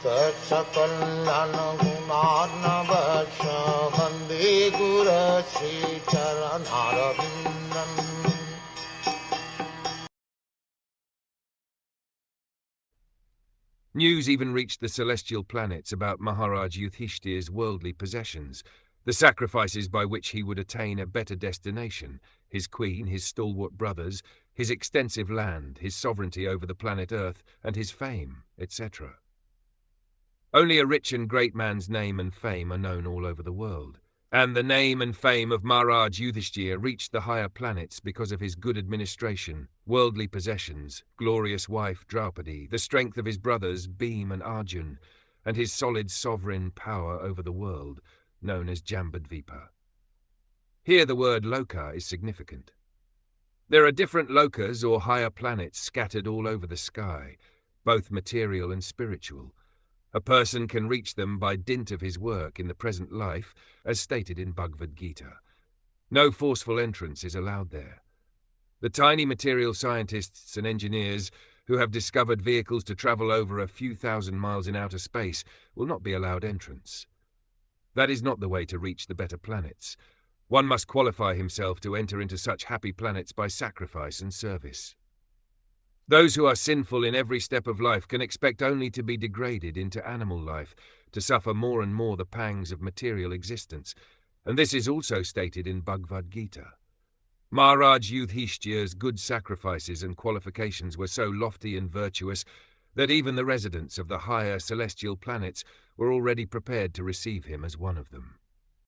Sakal Gunarnavasha Vande Guru Sri Charanarabindam. News even reached the celestial planets about Maharaj Yudhiṣṭhir's worldly possessions, the sacrifices by which he would attain a better destination, his queen, his stalwart brothers, his extensive land, his sovereignty over the planet Earth, and his fame, etc. Only a rich and great man's name and fame are known all over the world, and the name and fame of Maharaj Yudhiṣṭhir reached the higher planets because of his good administration, worldly possessions, glorious wife Draupadi, the strength of his brothers Bhima and Arjun, and his solid sovereign power over the world, known as Jambudvipa. Here the word loka is significant. There are different lokas or higher planets scattered all over the sky, both material and spiritual. A person can reach them by dint of his work in the present life, as stated in Bhagavad Gita. No forceful entrance is allowed there. The tiny material scientists and engineers who have discovered vehicles to travel over a few thousand miles in outer space will not be allowed entrance. That is not the way to reach the better planets. One must qualify himself to enter into such happy planets by sacrifice and service. Those who are sinful in every step of life can expect only to be degraded into animal life, to suffer more and more the pangs of material existence, and this is also stated in Bhagavad Gita. Maharaj Yudhiṣṭhir's good sacrifices and qualifications were so lofty and virtuous that even the residents of the higher celestial planets were already prepared to receive him as one of them.